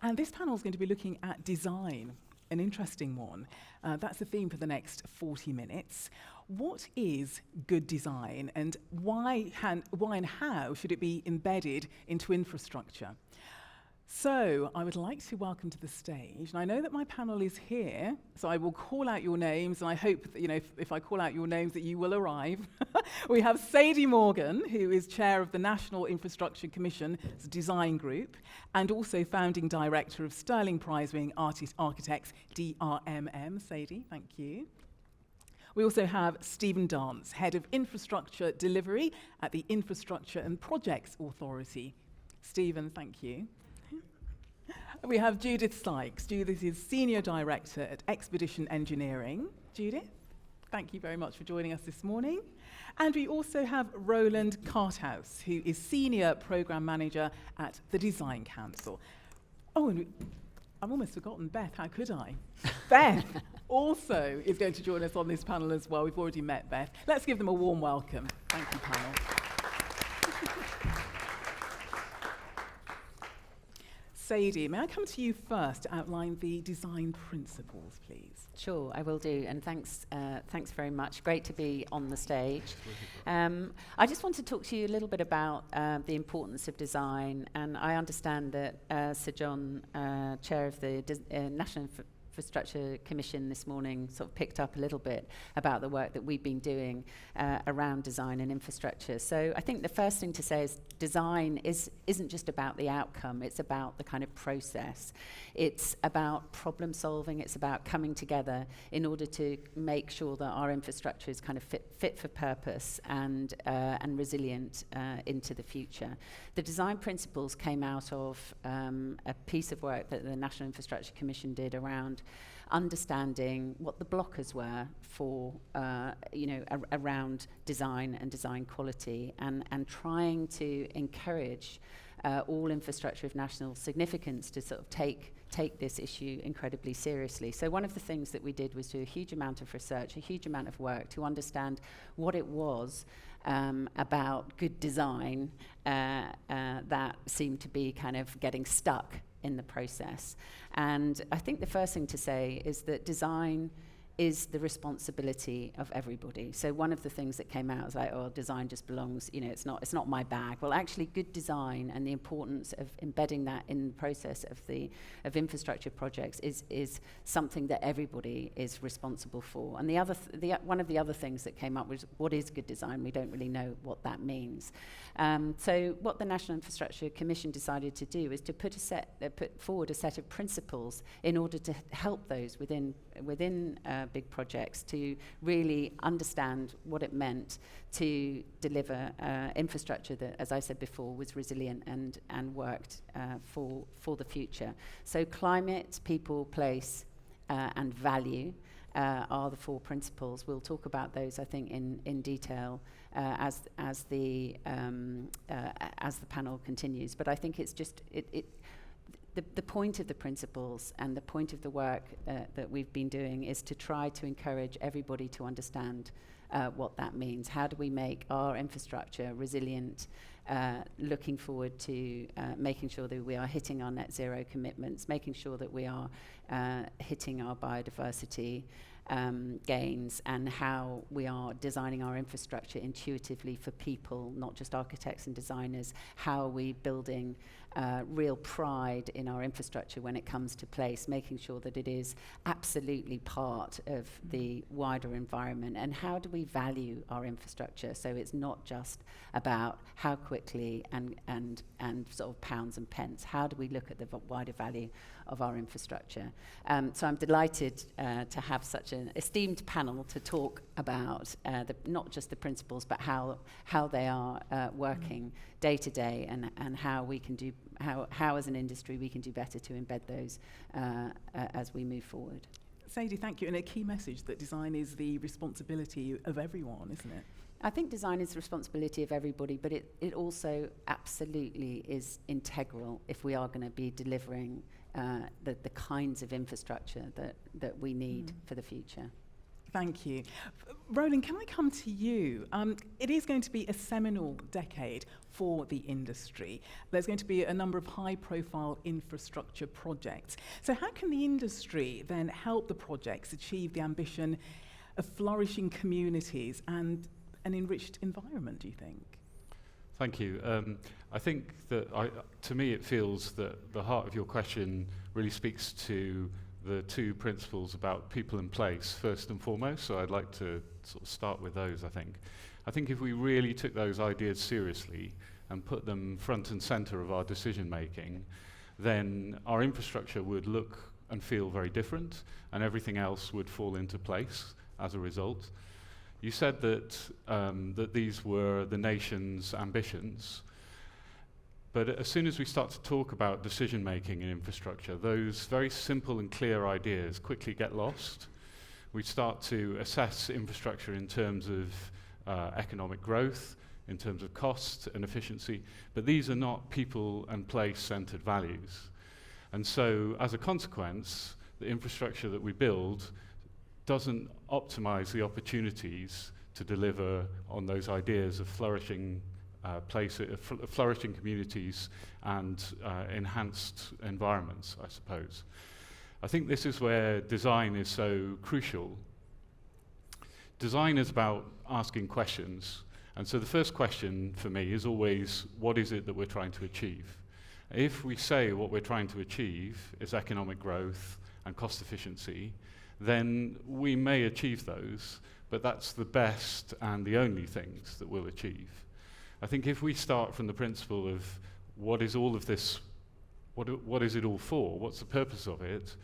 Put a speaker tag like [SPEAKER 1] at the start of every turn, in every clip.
[SPEAKER 1] And this panel is going to be looking at design, an interesting one. That's the theme for the next 40 minutes. What is good design, and why and how should it be embedded into infrastructure? So I would like to welcome to the stage, and I know that my panel is here, so I will call out your names, and I hope that, if I call out your names that you will arrive. We have Sadie Morgan, who is chair of the National Infrastructure Commission's Design Group, and also founding director of Sterling Prize-winning Architects, DRMM. Sadie, thank you. We also have Stephen Dance, head of infrastructure delivery at the Infrastructure and Projects Authority. Stephen, thank you. We have Judith Sykes. Judith is Senior Director at Expedition Engineering. Judith, thank you very much for joining us this morning. And we also have Roland Carthouse, who is Senior Programme Manager at the Design Council. Oh, and I've almost forgotten Beth. How could I? Beth also is going to join us on this panel as well. We've already met Beth. Let's give them a warm welcome. Thank you, panel. Sadie, may I come to you first to outline the design principles, please?
[SPEAKER 2] Sure, I will do, and thanks very much. Great to be on the stage. I just want to talk to you a little bit about the importance of design, and I understand that Sir John, Chair of the National Infrastructure Commission this morning, sort of picked up a little bit about the work that we've been doing around design and infrastructure. So I think the first thing to say is design isn't just about the outcome, it's about the kind of process. It's about problem solving, it's about coming together in order to make sure that our infrastructure is kind of fit for purpose and resilient into the future. The design principles came out of a piece of work that the National Infrastructure Commission did around understanding what the blockers were for, around design and design quality, and trying to encourage all infrastructure of national significance to sort of take this issue incredibly seriously. So one of the things that we did was do a huge amount of research, a huge amount of work to understand what it was about good design that seemed to be kind of getting stuck in the process. And I think the first thing to say is that design is the responsibility of everybody. So one of the things that came out was like, oh, design just belongs, it's not my bag. Well, actually, good design and the importance of embedding that in the process of infrastructure projects is something that everybody is responsible for. And one of the other things that came up was, what is good design? We don't really know what that means. So what the National Infrastructure Commission decided to do is to put forward a set of principles in order to help those within big projects to really understand what it meant to deliver infrastructure that, as I said before, was resilient and worked for the future. So climate, people, place, and value are the four principles. We'll talk about those, I think, in detail as the panel continues. But I think it's just the point of the principles and the point of the work that we've been doing is to try to encourage everybody to understand what that means. How do we make our infrastructure resilient, looking forward to making sure that we are hitting our net zero commitments, making sure that we are hitting our biodiversity gains, and how we are designing our infrastructure intuitively for people, not just architects and designers. How are we building real pride in our infrastructure when it comes to place, making sure that it is absolutely part of the wider environment, and how do we value our infrastructure so it's not just about how quickly and sort of pounds and pence. How do we look at the wider value of our infrastructure? So I'm delighted to have such an esteemed panel to talk about not just the principles, but how they are working day to day, and how we can do how as an industry we can do better to embed those as we move forward.
[SPEAKER 1] Sadie, thank you. And a key message that design is the responsibility of everyone, isn't it?
[SPEAKER 2] I think design is the responsibility of everybody, but it also absolutely is integral if we are going to be delivering the kinds of infrastructure that we need for the future.
[SPEAKER 1] Thank you. Roland, can I come to you? It is going to be a seminal decade for the industry. There's going to be a number of high-profile infrastructure projects. So how can the industry then help the projects achieve the ambition of flourishing communities and an enriched environment, do you think?
[SPEAKER 3] Thank you. I think that, to me, it feels that the heart of your question really speaks to the two principles about people and place, first and foremost, so I'd like to sort of start with those, I think. I think if we really took those ideas seriously and put them front and center of our decision making, then our infrastructure would look and feel very different, and everything else would fall into place as a result. You said that that these were the nation's ambitions, but as soon as we start to talk about decision making in infrastructure, those very simple and clear ideas quickly get lost. We start to assess infrastructure in terms of economic growth, in terms of cost and efficiency, but these are not people and place-centered values. And so, as a consequence, the infrastructure that we build doesn't optimize the opportunities to deliver on those ideas of flourishing flourishing communities and enhanced environments, I suppose. I think this is where design is so crucial. Design is about asking questions, and so the first question for me is always, what is it that we're trying to achieve? If we say what we're trying to achieve is economic growth and cost efficiency, then we may achieve those, but that's the best and the only things that we'll achieve. I think if we start from the principle of what is all of this, what is it all for, what's the purpose of it,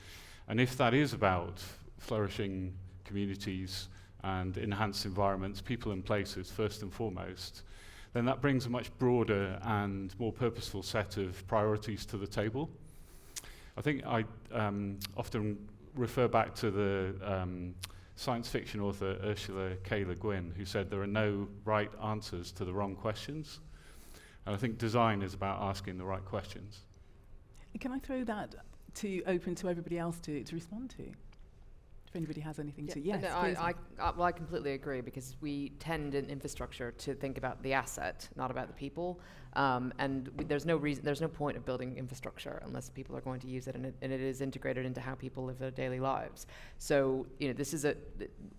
[SPEAKER 3] and if that is about flourishing communities and enhanced environments, people and places first and foremost, then that brings a much broader and more purposeful set of priorities to the table. I think I often refer back to the science fiction author Ursula K. Le Guin, who said there are no right answers to the wrong questions. And I think design is about asking the right questions.
[SPEAKER 1] Can I throw that open to everybody else to respond to? If anybody has anything to... Yes,
[SPEAKER 4] no,
[SPEAKER 1] please.
[SPEAKER 4] I completely agree, because we tend in infrastructure to think about the asset, not about the people. And there's no point of building infrastructure unless people are going to use it, and it is integrated into how people live their daily lives. So, this is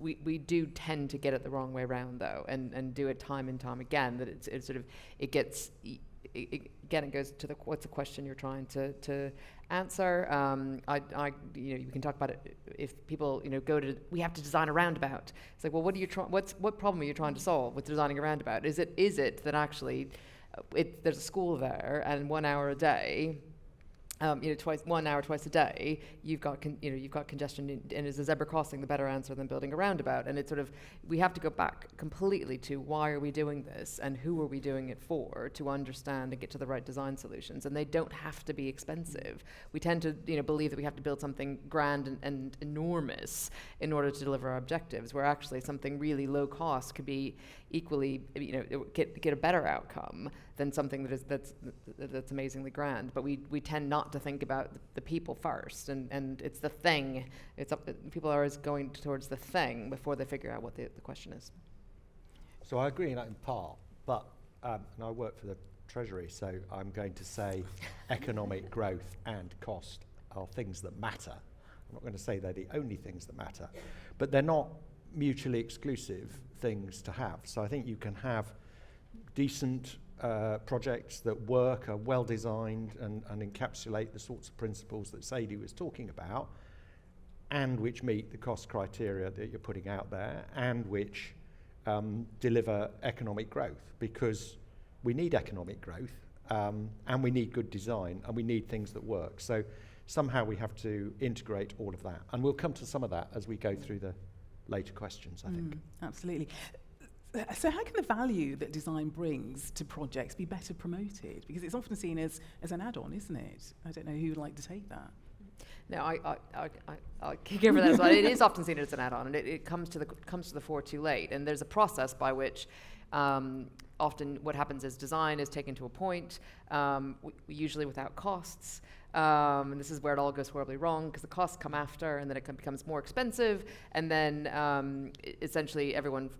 [SPEAKER 4] we do tend to get it the wrong way around, though, and do it time and time again, that it goes to what's the question you're trying to answer. You can talk about it if people we have to design a roundabout. It's like, well, what problem are you trying to solve with designing a roundabout? Is it that actually there's a school there, and 1 hour a day, 1 hour twice a day, you've got congestion, and is a zebra crossing the better answer than building a roundabout? And it's we have to go back completely to why are we doing this and who are we doing it for, to understand and get to the right design solutions. And they don't have to be expensive. We tend to believe that we have to build something grand and enormous in order to deliver our objectives, where actually something really low cost could be equally get a better outcome than something that's amazingly grand. But we tend not to think about the people first, and it's the thing. People are always going towards the thing before they figure out what the question is.
[SPEAKER 5] So I agree in that in part, but and I work for the Treasury, so I'm going to say economic growth and cost are things that matter. I'm not going to say they're the only things that matter, but they're not mutually exclusive things to have. So I think you can have decent projects that work, are well designed, and encapsulate the sorts of principles that Sadie was talking about, and which meet the cost criteria that you're putting out there, and which deliver economic growth, because we need economic growth, and we need good design, and we need things that work. So somehow we have to integrate all of that, and we'll come to some of that as we go through the later questions, I think.
[SPEAKER 1] Absolutely. So how can the value that design brings to projects be better promoted? Because it's often seen as an add-on, isn't it? I don't know who would like to take that.
[SPEAKER 4] No, I'll kick over that as well. It is often seen as an add-on, and it comes to the fore too late. And there's a process by which often what happens is design is taken to a point, usually without costs. And this is where it all goes horribly wrong, because the costs come after, and then it becomes more expensive, and then essentially everyone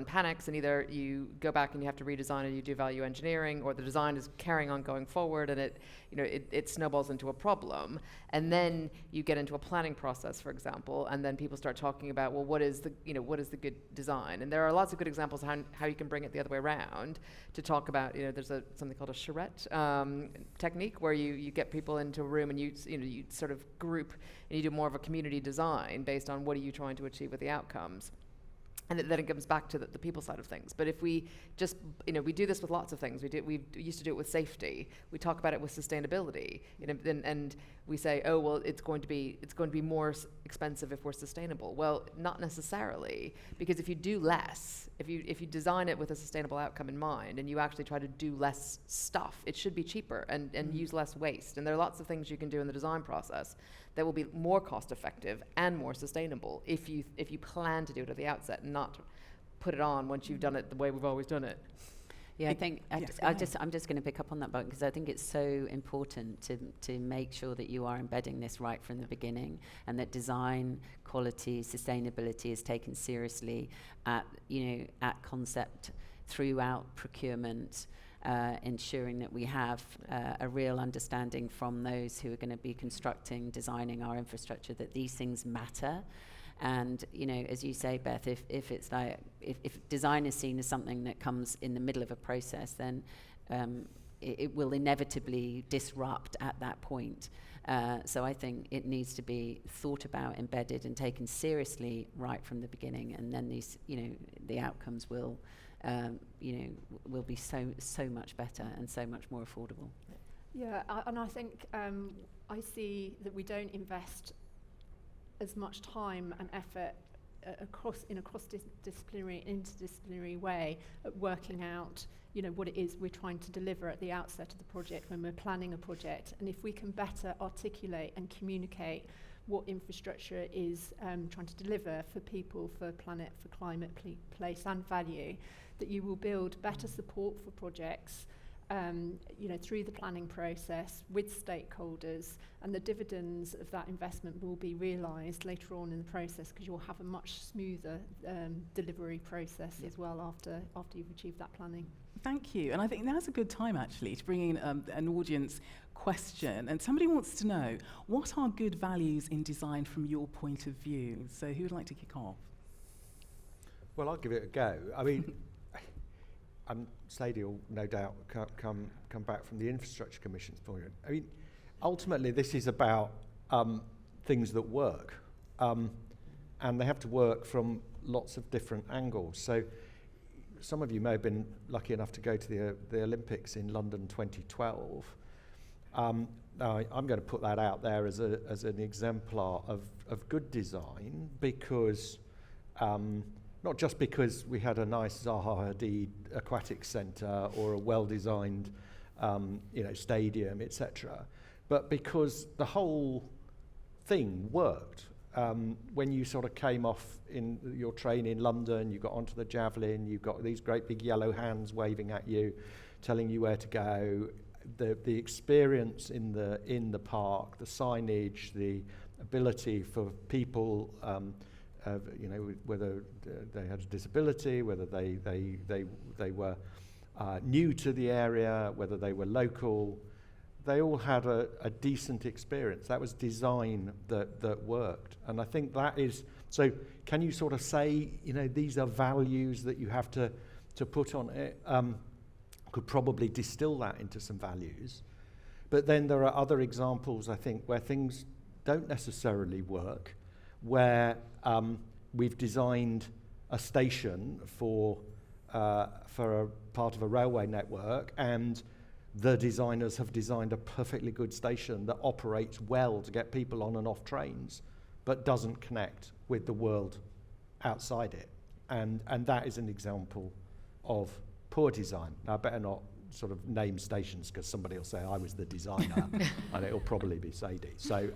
[SPEAKER 4] panics, and either you go back and you have to redesign, or you do value engineering, or the design is carrying on going forward, and it snowballs into a problem. And then you get into a planning process, for example, and then people start talking about, well, what is the good design? And there are lots of good examples how you can bring it the other way around to talk about, there's something called a charrette technique, where you get people into a room and you sort of group, and you do more of a community design based on what are you trying to achieve with the outcomes. And then it comes back to the people side of things. But if we just, we do this with lots of things. We used to do it with safety. We talk about it with sustainability, and we say, oh well, it's going to be more expensive if we're sustainable. Well, not necessarily, because if you do less, if you design it with a sustainable outcome in mind, and you actually try to do less stuff, it should be cheaper and use less waste. And there are lots of things you can do in the design process that will be more cost effective and more sustainable if you plan to do it at the outset and not put it on once you've done it the way we've always done it.
[SPEAKER 2] Yeah, I think I'm just going to pick up on that, because I think it's so important to make sure that you are embedding this right from the beginning, and that design, quality, sustainability is taken seriously at concept throughout procurement. Ensuring that we have a real understanding from those who are going to be designing our infrastructure, that these things matter. And as you say, Beth, if it's like if design is seen as something that comes in the middle of a process, then it will inevitably disrupt at that point. So I think it needs to be thought about, embedded, and taken seriously right from the beginning, and then these the outcomes will be so much better and so much more affordable.
[SPEAKER 6] Yeah, and I think I see that we don't invest as much time and effort in a cross-disciplinary, interdisciplinary way at working out what it is we're trying to deliver at the outset of the project when we're planning a project. And if we can better articulate and communicate what infrastructure is trying to deliver for people, for planet, for climate, place and value, that you will build better support for projects through the planning process with stakeholders, and the dividends of that investment will be realised later on in the process, because you'll have a much smoother delivery process as well after you've achieved that planning.
[SPEAKER 1] Thank you. And I think now's a good time actually to bring in an audience question. And somebody wants to know, what are good values in design from your point of view? So who would like to kick off?
[SPEAKER 5] Well, I'll give it a go. I mean, Sadie will no doubt come back from the Infrastructure Commission's point of view. I mean, ultimately this is about things that work. And they have to work from lots of different angles. So some of you may have been lucky enough to go to the Olympics in London 2012. Now I'm going to put that out there as an exemplar of good design, because not just because we had a nice Zaha Hadid aquatic centre or a well-designed stadium, etc., but because the whole thing worked. When you sort of came off in your train in London, you got onto the Javelin, you've got these great big yellow hands waving at you, telling you where to go. The experience in the park, the signage, the ability for people, whether they had a disability, whether they were new to the area, whether they were local, they all had a decent experience. That was design that worked. And I think that is, so can you sort of say, these are values that you have to put on it? Could probably distill that into some values. But then there are other examples, I think, where things don't necessarily work, where we've designed a station for a part of a railway network, and the designers have designed a perfectly good station that operates well to get people on and off trains, but doesn't connect with the world outside it. And that is an example of poor design. Now, I better not sort of name stations because somebody will say I was the designer, and it'll probably be Sadie. So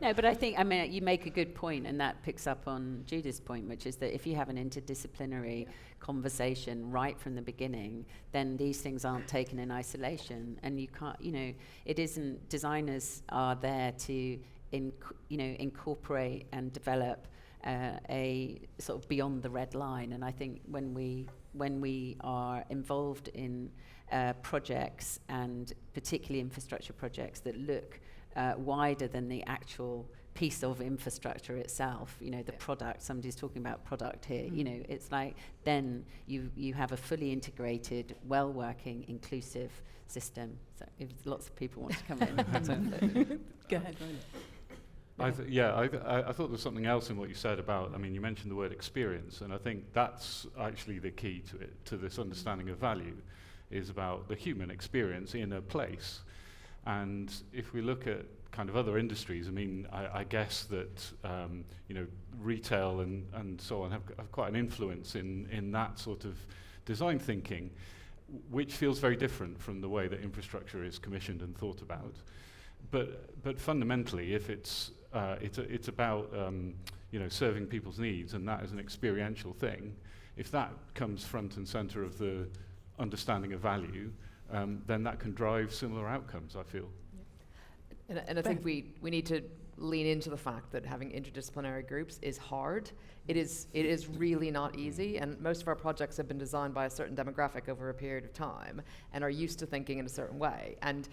[SPEAKER 2] No, but I think, I mean, you make a good point, and that picks up on Judith's point, which is that if you have an interdisciplinary conversation right from the beginning, then these things aren't taken in isolation, and you can't, you know, it isn't, designers are there to, incorporate and develop a sort of beyond the red line. And I think when we are involved in projects, and particularly infrastructure projects that look wider than the actual piece of infrastructure itself, you know, the product, somebody's talking about product here, you know, it's like then you have a fully integrated, well-working, inclusive system. So if lots of people want to come in.
[SPEAKER 1] Go ahead, Roland.
[SPEAKER 3] I thought there was something else in what you said about, I mean, you mentioned the word experience, and I think that's actually the key to it, to this understanding of value, is about the human experience in a place. And if we look at kind of other industries, I mean, I guess that, retail and so on have quite an influence in that sort of design thinking, which feels very different from the way that infrastructure is commissioned and thought about. But fundamentally, if it's about serving people's needs, and that is an experiential thing. If that comes front and center of the understanding of value, then that can drive similar outcomes, I feel.
[SPEAKER 4] And I think we need to lean into the fact that having interdisciplinary groups is hard. It is really not easy, and most of our projects have been designed by a certain demographic over a period of time and are used to thinking in a certain way. And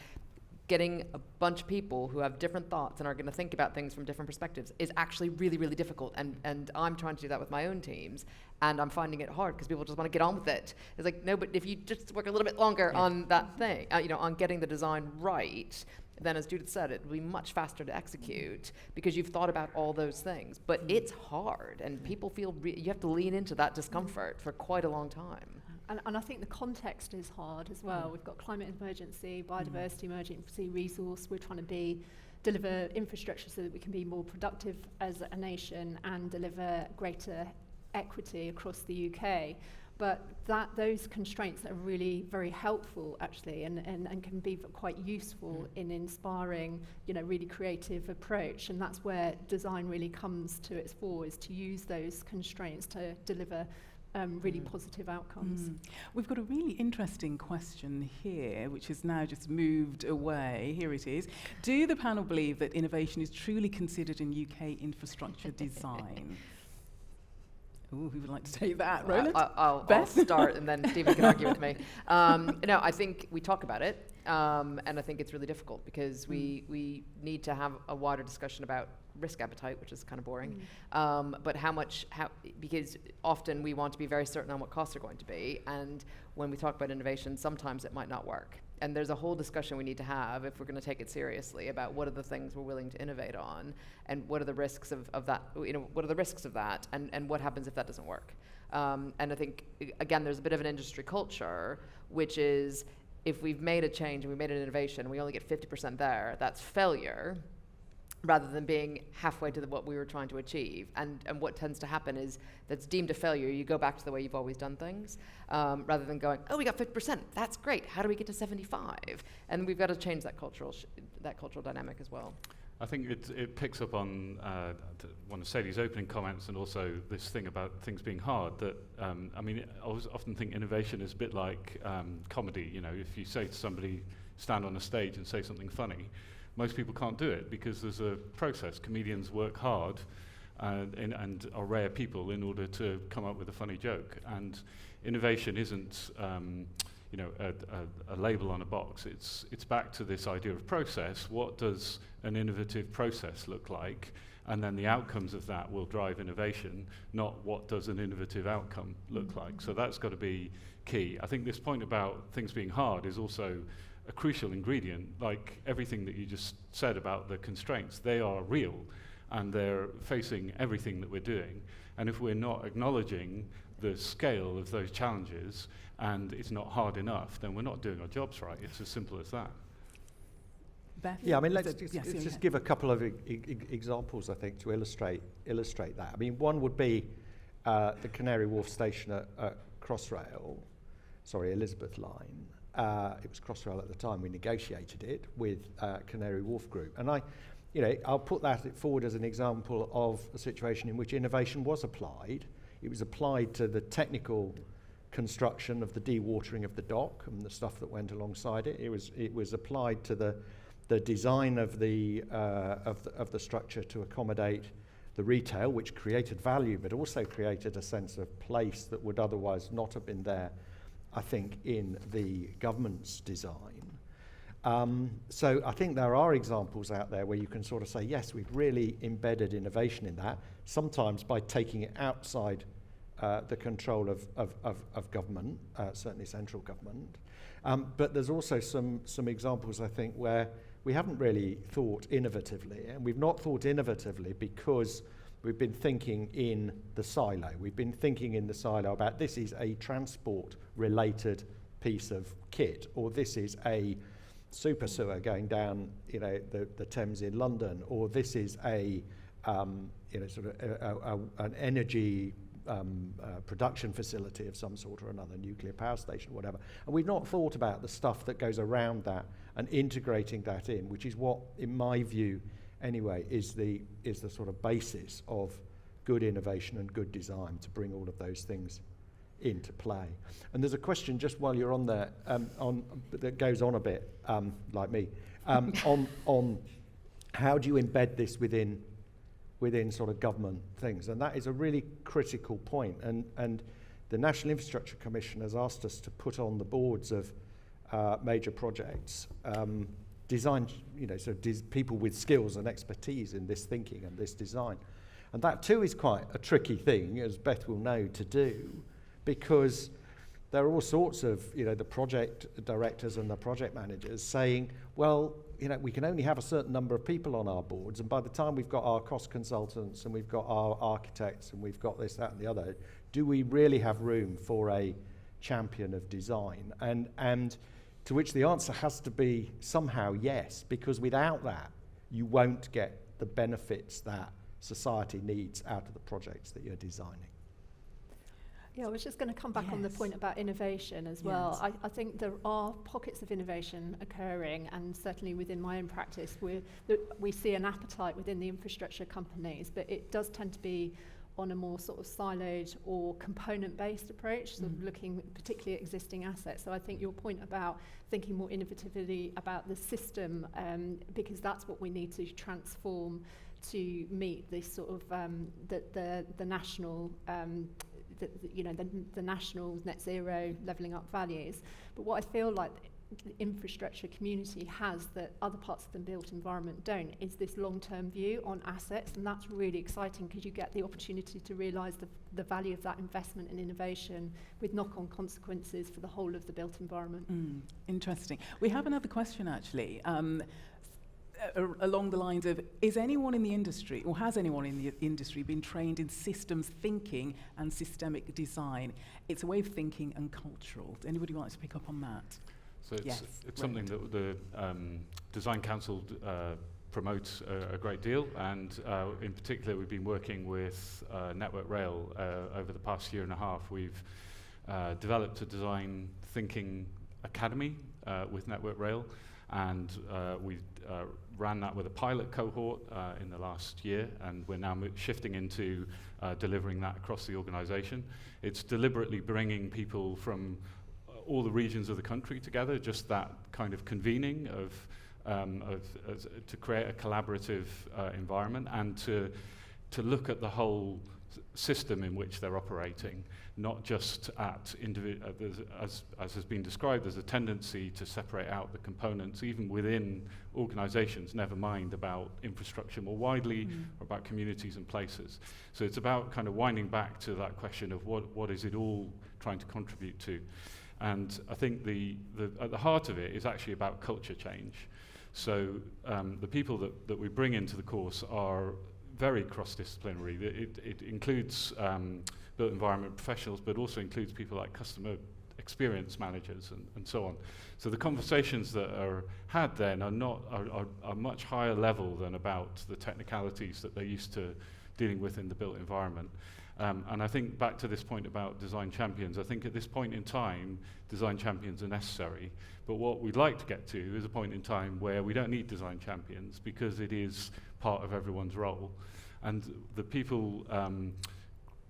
[SPEAKER 4] getting a bunch of people who have different thoughts and are going to think about things from different perspectives is actually really, really difficult. And I'm trying to do that with my own teams, and I'm finding it hard because people just want to get on with it. It's like, no, but if you just work a little bit longer on that thing, on getting the design right, then as Judith said, it will be much faster to execute because you've thought about all those things. But it's hard, and people feel you have to lean into that discomfort for quite a long time.
[SPEAKER 6] And I think the context is hard as well. We've got climate emergency, biodiversity emergency, resource. We're trying to deliver infrastructure so that we can be more productive as a nation and deliver greater equity across the UK. But those constraints are really very helpful, actually, and can be quite useful in inspiring, really creative approach. And that's where design really comes to its fore, is to use those constraints to deliver really positive outcomes.
[SPEAKER 1] We've got a really interesting question here, which has now just moved away. Here it is. Do the panel believe that innovation is truly considered in UK infrastructure design? Ooh, who would like to take that? Roland?
[SPEAKER 4] I'll start, and then Stephen can argue with me. No, I think we talk about it, and I think it's really difficult because we need to have a wider discussion about risk appetite, which is kind of boring, but because often we want to be very certain on what costs are going to be, and when we talk about innovation, sometimes it might not work. And there's a whole discussion we need to have if we're going to take it seriously about what are the things we're willing to innovate on, and what are the risks of that, what are the risks of that, and what happens if that doesn't work. And I think, again, there's a bit of an industry culture, which is if we've made a change and we made an innovation and we only get 50% there, that's failure, rather than being halfway to what we were trying to achieve. And what tends to happen is that's deemed a failure. You go back to the way you've always done things, rather than going, oh, we got 50%. That's great. How do we get to 75? And we've got to change that cultural dynamic as well.
[SPEAKER 3] I think it picks up on one of Sadie's opening comments, and also this thing about things being hard. That I always often think innovation is a bit like comedy. If you say to somebody, stand on a stage and say something funny, most people can't do it because there's a process. Comedians work hard and are rare people in order to come up with a funny joke. And innovation isn't a label on a box. It's back to this idea of process. What does an innovative process look like? And then the outcomes of that will drive innovation, not what does an innovative outcome look like. So that's got to be key. I think this point about things being hard is also a crucial ingredient. Like everything that you just said about the constraints, they are real and they're facing everything that we're doing. And if we're not acknowledging the scale of those challenges and it's not hard enough, then we're not doing our jobs right. It's as simple as that.
[SPEAKER 1] Beth?
[SPEAKER 5] Yeah, let's just give a couple of examples, I think, to illustrate that. One would be the Canary Wharf station at Crossrail. Elizabeth line. It was Crossrail at the time. We negotiated it with Canary Wharf Group. And I'll put that forward as an example of a situation in which innovation was applied. It was applied to the technical construction of the dewatering of the dock and the stuff that went alongside it. It was applied to the design of the structure to accommodate the retail, which created value, but also created a sense of place that would otherwise not have been there, I think, in the government's design. So I think there are examples out there where you can sort of say, yes, we've really embedded innovation in that, sometimes by taking it outside the control of government, certainly central government. But there's also some examples, I think, where we haven't really thought innovatively, and we've not thought innovatively because we've been thinking in the silo. We've been thinking in the silo about this is a transport-related piece of kit, or this is a super sewer going down, the Thames in London, or this is a an energy production facility of some sort or another, nuclear power station, whatever. And we've not thought about the stuff that goes around that and integrating that in, which is what, in my view, anyway, is the sort of basis of good innovation and good design, to bring all of those things into play. And there's a question just while you're on there, that goes on a bit, like me, on how do you embed this within sort of government things, and that is a really critical point. And the National Infrastructure Commission has asked us to put on the boards of major projects design, people with skills and expertise in this thinking and this design, and that too is quite a tricky thing, as Beth will know, to do, because there are all sorts of the project directors and the project managers saying, well, we can only have a certain number of people on our boards, and by the time we've got our cost consultants and we've got our architects and we've got this, that and the other, do we really have room for a champion of design? And to which the answer has to be somehow yes, because without that you won't get the benefits that society needs out of the projects that you're designing.
[SPEAKER 6] Yeah, I was just going to come back on the point about innovation as well. I think there are pockets of innovation occurring, and certainly within my own practice, we see an appetite within the infrastructure companies, but it does tend to be on a more sort of siloed or component-based approach, sort of looking particularly at existing assets. So I think your point about thinking more innovatively about the system, because that's what we need to transform to meet this sort of the national the national net zero levelling up values. But what I feel like the infrastructure community has that other parts of the built environment don't is this long-term view on assets, and that's really exciting because you get the opportunity to realise the value of that investment and innovation with knock-on consequences for the whole of the built environment.
[SPEAKER 1] Interesting. We have another question actually. Along the lines of, is anyone in the industry, or has anyone in the industry been trained in systems thinking and systemic design? It's a way of thinking and cultural. Does anybody want to pick up on that?
[SPEAKER 3] So it's something that the Design Council promotes a great deal, and in particular we've been working with Network Rail over the past year and a half. We've developed a design thinking academy with Network Rail, and we ran that with a pilot cohort in the last year, and we're now shifting into delivering that across the organisation. It's deliberately bringing people from all the regions of the country together, just that kind of convening to create a collaborative environment, and to look at the whole system in which they're operating, not just at as has been described, there's a tendency to separate out the components even within organisations, never mind about infrastructure more widely or about communities and places. So it's about kind of winding back to that question of what is it all trying to contribute to. And I think at the heart of it is actually about culture change. So the people that we bring into the course are very cross-disciplinary. It includes built environment professionals, but also includes people like customer experience managers and so on. So the conversations that are had then are much higher level than about the technicalities that they're used to dealing with in the built environment. And I think back to this point about design champions, I think at this point in time, design champions are necessary. But what we'd like to get to is a point in time where we don't need design champions because it is part of everyone's role. And the people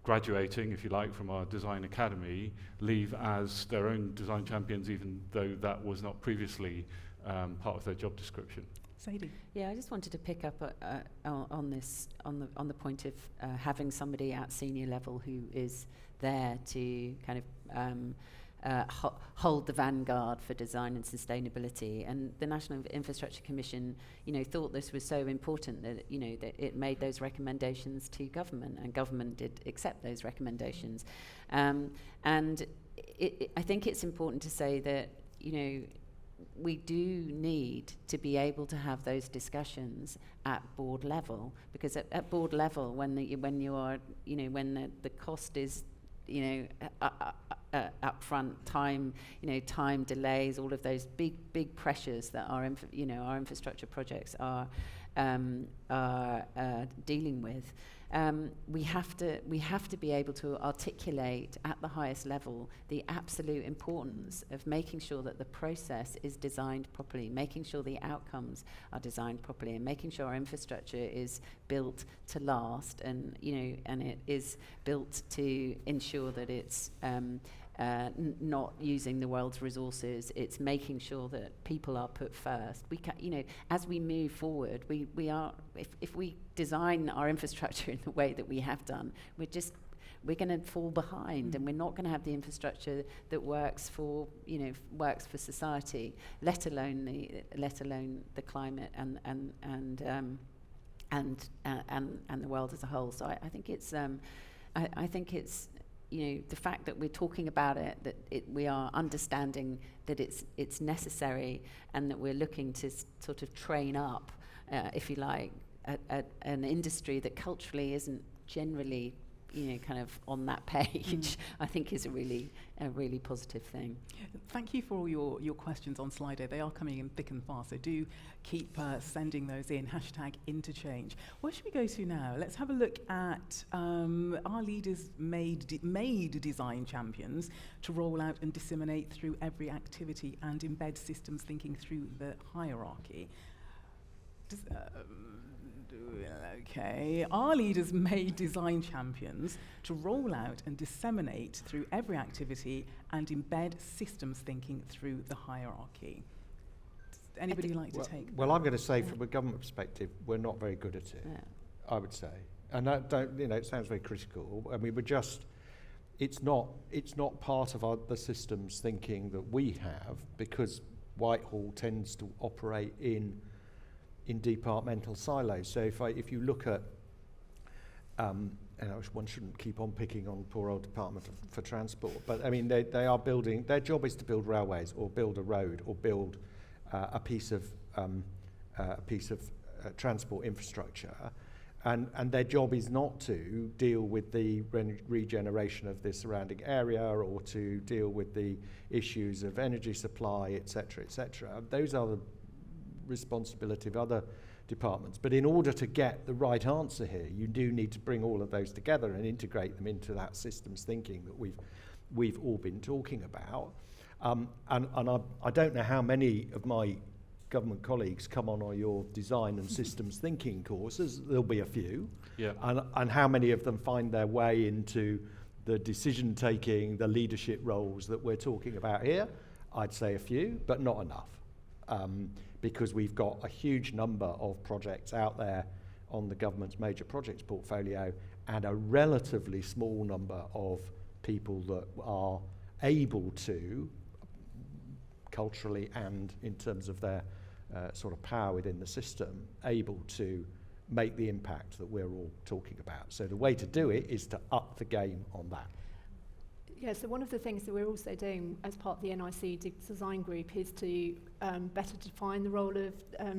[SPEAKER 3] graduating, if you like, from our design academy leave as their own design champions, even though that was not previously part of their job description.
[SPEAKER 1] Sadie.
[SPEAKER 2] Yeah, I just wanted to pick up on this, on the point of having somebody at senior level who is there to kind of hold the vanguard for design and sustainability. And the National Infrastructure Commission, thought this was so important that, that it made those recommendations to government, and government did accept those recommendations. And I think it's important to say that, we do need to be able to have those discussions at board level, because at board level, when the cost is, upfront time, time delays, all of those big pressures that our infrastructure projects are dealing with. We have to be able to articulate at the highest level the absolute importance of making sure that the process is designed properly, making sure the outcomes are designed properly, and making sure our infrastructure is built to last, and and it is built to ensure that it's not using the world's resources. It's making sure that people are put first. We can, as we move forward, we are, if we design our infrastructure in the way that we have done, we're going to fall behind, and we're not going to have the infrastructure that works for society, let alone the climate and the world as a whole. So I think it's the fact that we're talking about it, that we are understanding that it's necessary, and that we're looking to sort of train up, if you like, an industry that culturally isn't generally, kind of on that page, I think is a really positive thing.
[SPEAKER 1] Thank you for all your questions on Slido. They are coming in thick and fast, so do keep sending those in, #interchange. Where should we go to now? Let's have a look at our leaders made design champions to roll out and disseminate through every activity and embed systems thinking through the hierarchy. Okay, our leaders made design champions to roll out and disseminate through every activity and embed systems thinking through the hierarchy. Does anybody like to take?
[SPEAKER 5] Well, I'm going to say from a government perspective, we're not very good at it, I would say. And that it sounds very critical. I mean, it's not part of the systems thinking that we have, because Whitehall tends to operate in departmental silos. So if you look at, one shouldn't keep on picking on poor old Department for Transport, but I mean they are building. Their job is to build railways, or build a road, or build a piece of transport infrastructure, and their job is not to deal with the regeneration of the surrounding area, or to deal with the issues of energy supply, etc., etc. Those are the responsibility of other departments. But in order to get the right answer here, you do need to bring all of those together and integrate them into that systems thinking that we've all been talking about. And I don't know how many of my government colleagues come on your design and systems thinking courses. There'll be a few.
[SPEAKER 3] Yeah.
[SPEAKER 5] And how many of them find their way into the decision taking, the leadership roles that we're talking about here? I'd say a few, but not enough. Because we've got a huge number of projects out there on the government's major projects portfolio, and a relatively small number of people that are able to, culturally and in terms of their sort of power within the system, able to make the impact that we're all talking about. So the way to do it is to up the game on that.
[SPEAKER 6] Yeah, so one of the things that we're also doing as part of the NIC design group is to better define the role of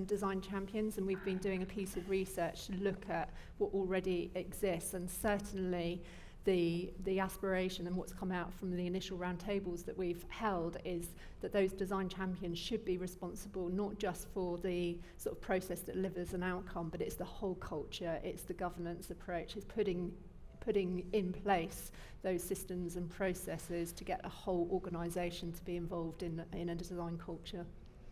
[SPEAKER 6] design champions, and we've been doing a piece of research to look at what already exists, and certainly the aspiration and what's come out from the initial roundtables that we've held is that those design champions should be responsible not just for the sort of process that delivers an outcome, but it's the whole culture, it's the governance approach, it's putting putting in place those systems and processes to get a whole organisation to be involved in a design culture.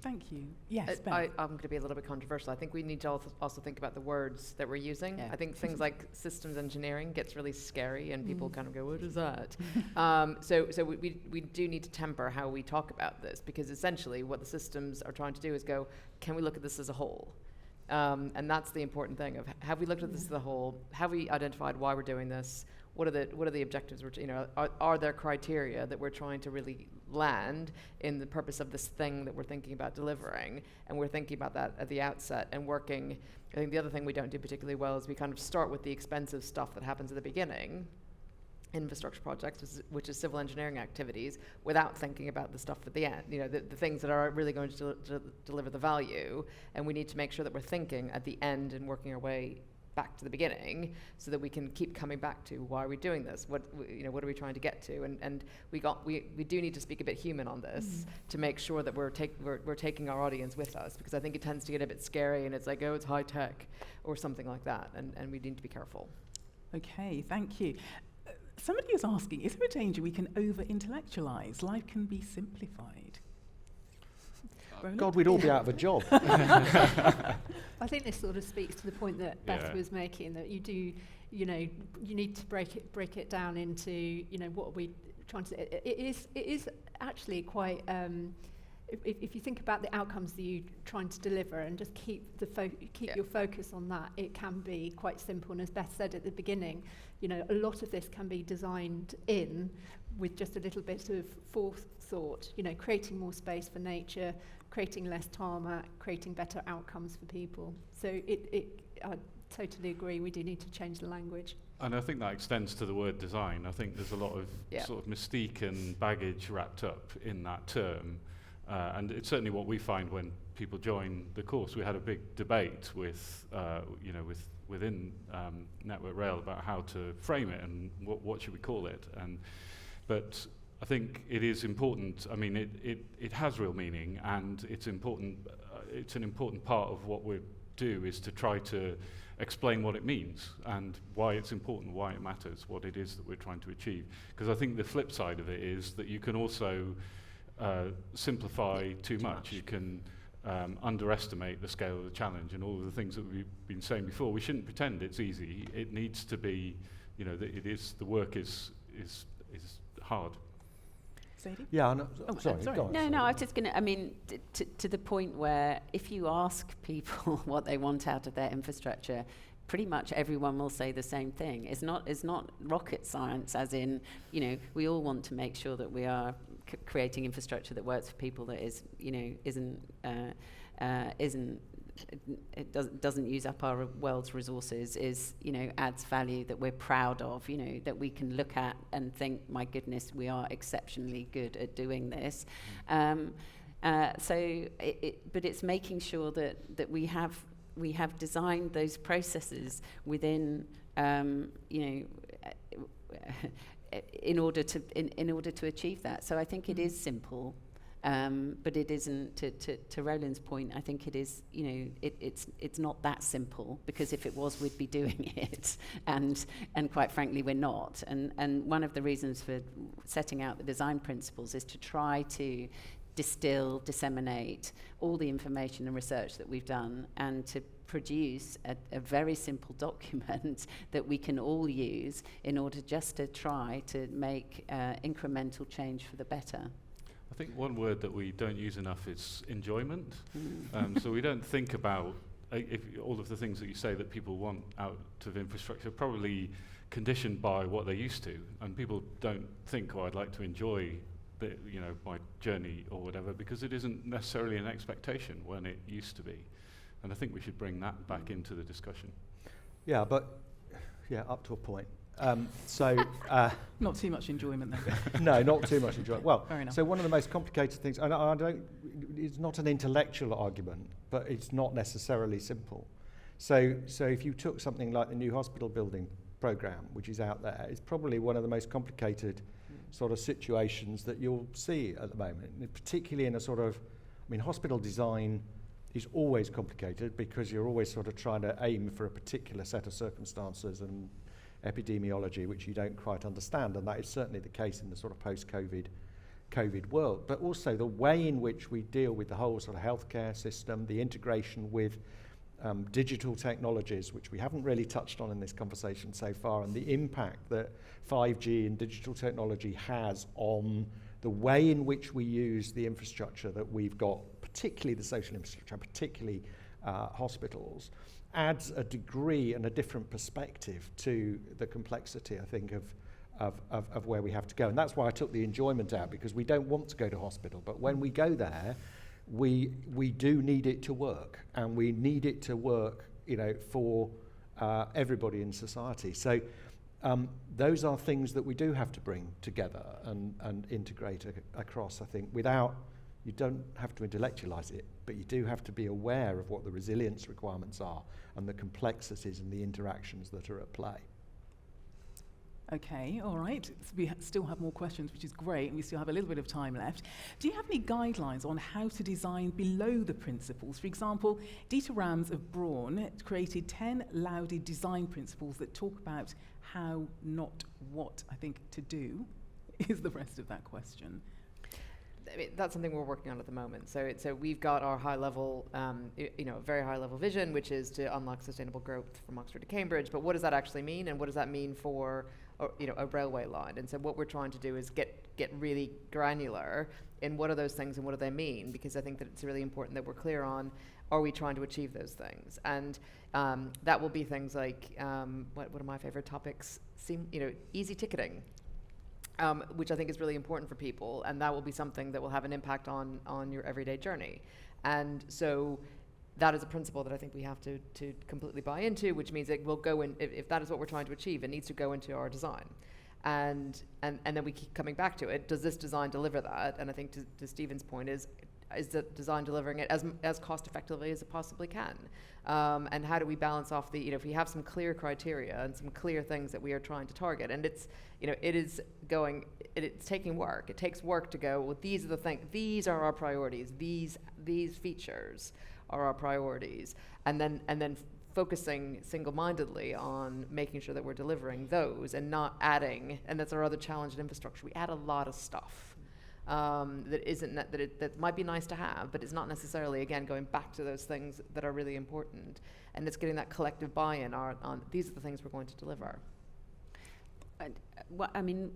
[SPEAKER 1] Thank you. Yes,
[SPEAKER 4] I'm
[SPEAKER 1] Beth.
[SPEAKER 4] going to be a little bit controversial. I think we need to also think about the words that we're using.
[SPEAKER 2] Yeah.
[SPEAKER 4] I think things like systems engineering gets really scary, and people kind of go, "What is that?" So we do need to temper how we talk about this, because essentially what the systems are trying to do is go, can we look at this as a whole? And that's the important thing of, have we looked at this as a whole? Have we identified why we're doing this? What are the objectives? Are there criteria that we're trying to really land in the purpose of this thing that we're thinking about delivering? And we're thinking about that at the outset and working. I think the other thing we don't do particularly well is we kind of start with the expensive stuff that happens at the beginning, infrastructure projects, which is civil engineering activities, without thinking about the stuff at the end, the things that are really going to deliver the value. And we need to make sure that we're thinking at the end and working our way back to the beginning, so that we can keep coming back to, why are we doing this? What are we trying to get to? And we do need to speak a bit human on this to make sure that we're taking our audience with us, because I think it tends to get a bit scary and it's like, oh, it's high tech or something like that, and we need to be careful.
[SPEAKER 1] Okay, thank you. Somebody is asking, is there a danger we can over-intellectualise? Life can be simplified. Roland?
[SPEAKER 5] God, we'd all be out of a job.
[SPEAKER 6] I think this sort of speaks to the point that Beth was making, that you need to break it down into, what are we trying to. It is actually quite. If you think about the outcomes that you're trying to deliver and just keep your focus on that, it can be quite simple. And as Beth said at the beginning, a lot of this can be designed in with just a little bit of forethought, creating more space for nature, creating less tarmac, creating better outcomes for people. So I totally agree, we do need to change the language.
[SPEAKER 3] And I think that extends to the word design. I think there's a lot of sort of mystique and baggage wrapped up in that term. And it's certainly what we find when people join the course. We had a big debate within Network Rail about how to frame it and what should we call it. But I think it is important. I mean, it has real meaning, and it's important. It's an important part of what we do is to try to explain what it means and why it's important, why it matters, what it is that we're trying to achieve. Because I think the flip side of it is that you can also simplify too much. You can underestimate the scale of the challenge and all of the things that we've been saying before. We shouldn't pretend it's easy. It needs to be, the work is hard.
[SPEAKER 1] Sadie?
[SPEAKER 5] Yeah, no, sorry.
[SPEAKER 1] sorry.
[SPEAKER 5] Go on,
[SPEAKER 2] No, I was just going to, to the point where if you ask people what they want out of their infrastructure, pretty much everyone will say the same thing. It's not rocket science, as in, we all want to make sure that we are creating infrastructure that works for people, that is, doesn't use up our world's resources, adds value, that we're proud of, that we can look at and think, my goodness, we are exceptionally good at doing this. But it's making sure that we have designed those processes within, in order to achieve that. So I think it is simple. But it isn't, to Roland's point, I think it is, it's not that simple, because if it was, we'd be doing it. And quite frankly, we're not. And one of the reasons for setting out the design principles is to try to distill, disseminate all the information and research that we've done, and to produce a very simple document that we can all use in order just to try to make incremental change for the better.
[SPEAKER 3] I think one word that we don't use enough is enjoyment. So we don't think about if all of the things that you say that people want out of infrastructure, probably conditioned by what they're used to, and people don't think, I'd like to enjoy my journey or whatever, because it isn't necessarily an expectation when it used to be. And I think we should bring that back into the discussion.
[SPEAKER 5] Yeah, but up to a point.
[SPEAKER 1] Not too much enjoyment then.
[SPEAKER 5] No, not too much enjoyment. Well,
[SPEAKER 1] Fair enough.
[SPEAKER 5] so one of the most complicated things, and it's not an intellectual argument, but it's not necessarily simple. So if you took something like the new hospital building program, which is out there, it's probably one of the most complicated sort of situations that you'll see at the moment, and particularly in a sort of, hospital design is always complicated because you're always sort of trying to aim for a particular set of circumstances and epidemiology which you don't quite understand, and that is certainly the case in the sort of post-COVID world, but also the way in which we deal with the whole sort of healthcare system, the integration with digital technologies, which we haven't really touched on in this conversation so far, and the impact that 5G and digital technology has on the way in which we use the infrastructure that we've got, particularly the social infrastructure, particularly hospitals, adds a degree and a different perspective to the complexity, I think, of where we have to go. And that's why I took the enjoyment out, because we don't want to go to hospital, but when we go there, we do need it to work, and we need it to work, you know, for everybody in society. So those are things that we do have to bring together and integrate across, I think, without, you don't have to intellectualize it, but you do have to be aware of what the resilience requirements are and the complexities and the interactions that are at play.
[SPEAKER 1] Okay, all right. So we still have more questions, which is great, and we still have a little bit of time left. Do you have any guidelines on how to design below the principles? For example, Dieter Rams of Braun created 10 lauded design principles that talk about how, not what, I think, to do is the rest of that question.
[SPEAKER 4] I mean, that's something we're working on at the moment. So we've got our high level, very high level vision, which is to unlock sustainable growth from Oxford to Cambridge. But what does that actually mean, and what does that mean for a railway line? And so what we're trying to do is get really granular in what are those things and what do they mean, because I think that it's really important that we're clear on, are we trying to achieve those things? And that will be things like, what are my favorite topics? Easy ticketing. Which I think is really important for people, and that will be something that will have an impact on your everyday journey. And so that is a principle that I think we have to completely buy into, which means it will go in, if that is what we're trying to achieve, it needs to go into our design. And then we keep coming back to it. Does this design deliver that? And I think to Stephen's point is the design delivering it as cost effectively as it possibly can? And how do we balance off if we have some clear criteria and some clear things that we are trying to target, and it's taking work. It takes work to go, well, these are the things, these are our priorities, these features are our priorities, and then focusing single-mindedly on making sure that we're delivering those and not adding, and that's our other challenge in infrastructure. We add a lot of stuff. That might be nice to have, but it's not necessarily, again, going back to those things that are really important, and it's getting that collective buy-in on these are the things we're going to deliver.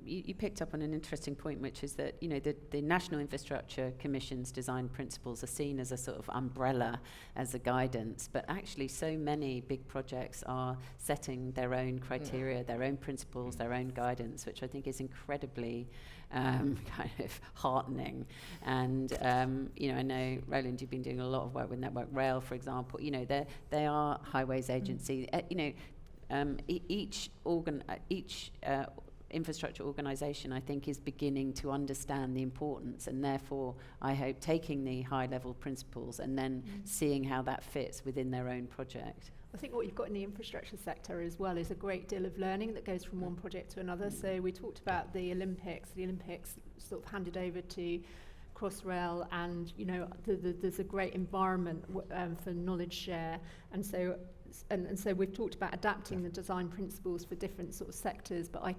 [SPEAKER 2] You picked up on an interesting point, which is that the National Infrastructure Commission's design principles are seen as a sort of umbrella, as a guidance, but actually so many big projects are setting their own criteria, their own principles, their own guidance, which I think is incredibly kind of heartening. And I know, Roland, you've been doing a lot of work with Network Rail, for example. They are highways agency. Each infrastructure organisation, I think, is beginning to understand the importance, and therefore, I hope, taking the high-level principles and then seeing how that fits within their own project.
[SPEAKER 6] I think what you've got in the infrastructure sector as well is a great deal of learning that goes from one project to another. So we talked about the Olympics. The Olympics sort of handed over to Crossrail, and there's a great environment for knowledge share, and so we've talked about adapting the design principles for different sort of sectors, but I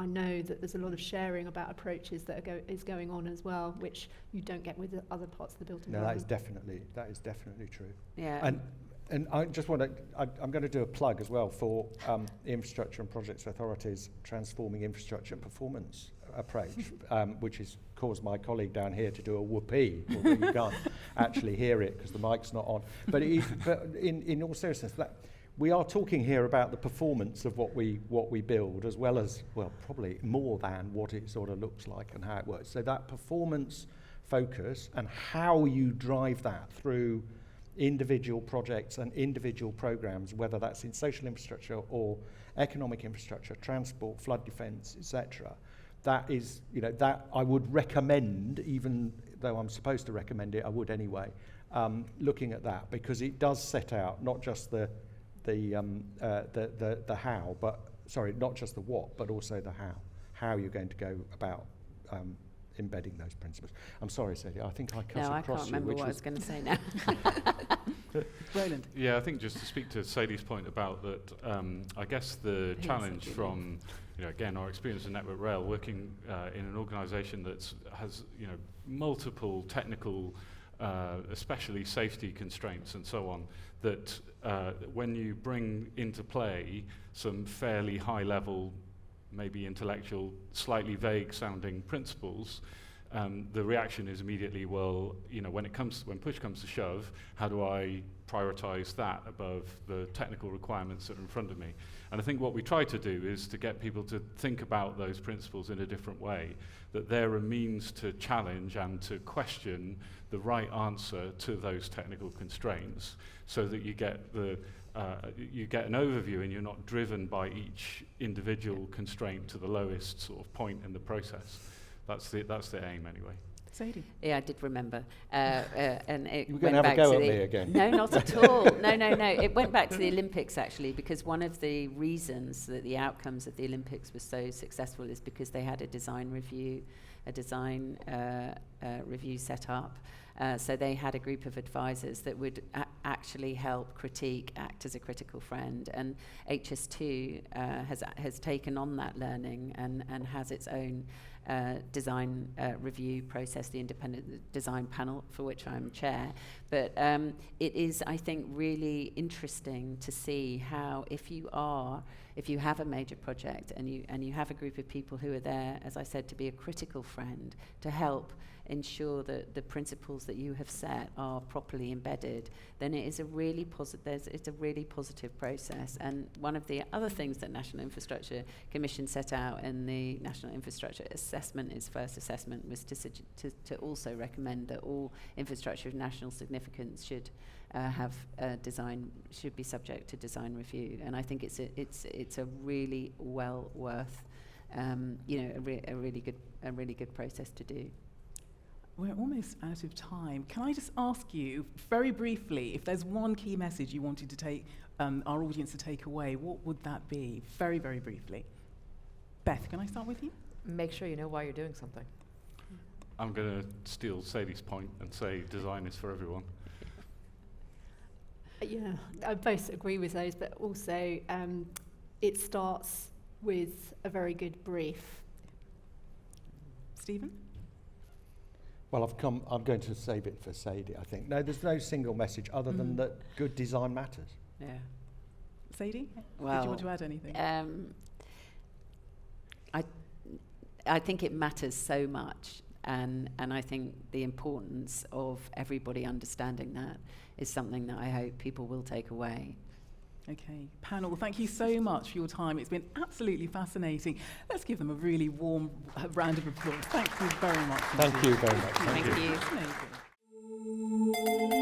[SPEAKER 6] know that there's a lot of sharing about approaches that is going on as well, which you don't get with the other parts of the built environment.
[SPEAKER 5] That is definitely true.
[SPEAKER 2] Yeah.
[SPEAKER 5] And I just want to, I'm going to do a plug as well for the Infrastructure and Projects Authority's Transforming Infrastructure Performance approach, which has caused my colleague down here to do a whoopee, although you can't actually hear it because the mic's not on. But in all seriousness, that we are talking here about the performance of what we build, as well as, well, probably more than what it sort of looks like and how it works. So that performance focus and how you drive that through individual projects and individual programs, whether that's in social infrastructure or economic infrastructure, transport, flood defence, etc. That is, that I would recommend, even though I'm supposed to recommend it, I would anyway, looking at that, because it does set out not just the how, but not just the what, but also the how you're going to go about embedding those principles. I'm sorry, Sadie, I think I cut
[SPEAKER 2] No, I
[SPEAKER 5] across
[SPEAKER 2] can't
[SPEAKER 5] you,
[SPEAKER 2] remember
[SPEAKER 5] which
[SPEAKER 2] what I
[SPEAKER 5] was
[SPEAKER 2] was going to say now.
[SPEAKER 1] Roland.
[SPEAKER 3] Yeah, I think just to speak to Sadie's point about that, I guess the
[SPEAKER 2] Yes,
[SPEAKER 3] challenge
[SPEAKER 2] I do.
[SPEAKER 3] from, again, our experience in Network Rail, working in an organisation that has, multiple technical, especially safety constraints and so on, that when you bring into play some fairly high-level, maybe intellectual, slightly vague-sounding principles, the reaction is immediately, well, when push comes to shove, how do I prioritize that above the technical requirements that are in front of me? And I think what we try to do is to get people to think about those principles in a different way, that they're a means to challenge and to question the right answer to those technical constraints, so that you get you get an overview and you're not driven by each individual constraint to the lowest sort of point in the process. That's the aim anyway.
[SPEAKER 1] Sadie.
[SPEAKER 2] Yeah, I did remember. And it
[SPEAKER 5] You were
[SPEAKER 2] went
[SPEAKER 5] going to have a
[SPEAKER 2] back
[SPEAKER 5] go
[SPEAKER 2] to
[SPEAKER 5] at
[SPEAKER 2] the
[SPEAKER 5] me again.
[SPEAKER 2] No, not at all. No. It went back to the Olympics, actually, because one of the reasons that the outcomes of the Olympics were so successful is because they had a design review set up. So they had a group of advisors that would actually help critique, act as a critical friend. And HS2 has taken on that learning and has its own design review process, the independent design panel, for which I'm chair. But it is, I think, really interesting to see how if you have a major project and you have a group of people who are there, as I said, to be a critical friend, to help ensure that the principles that you have set are properly embedded, then it is a really it's a really positive process. And one of the other things that National Infrastructure Commission set out in the National Infrastructure Assessment, its first assessment, was to also recommend that all infrastructure of national significance should should be subject to design review. And I think it's a really well worth a really good process to do.
[SPEAKER 1] We're almost out of time. Can I just ask you, very briefly, if there's one key message you wanted to take our audience to take away, what would that be? Very, very briefly. Beth, can I start with you?
[SPEAKER 4] Make sure you know why you're doing something.
[SPEAKER 3] I'm going to steal Sadie's point and say design is for everyone.
[SPEAKER 6] Yeah, I both agree with those, but also it starts with a very good brief.
[SPEAKER 1] Stephen?
[SPEAKER 5] Well, I'm going to save it for Sadie, I think. No, there's no single message other than that good design matters.
[SPEAKER 2] Yeah.
[SPEAKER 1] Sadie?
[SPEAKER 2] Well,
[SPEAKER 1] did you want to add anything?
[SPEAKER 2] I think it matters so much, and I think the importance of everybody understanding that is something that I hope people will take away.
[SPEAKER 1] Okay, panel, thank you so much for your time. It's been absolutely fascinating. Let's give them a really warm round of applause. Thank you very much.
[SPEAKER 5] Thank you very much.
[SPEAKER 2] Thank you.
[SPEAKER 1] Fascinating.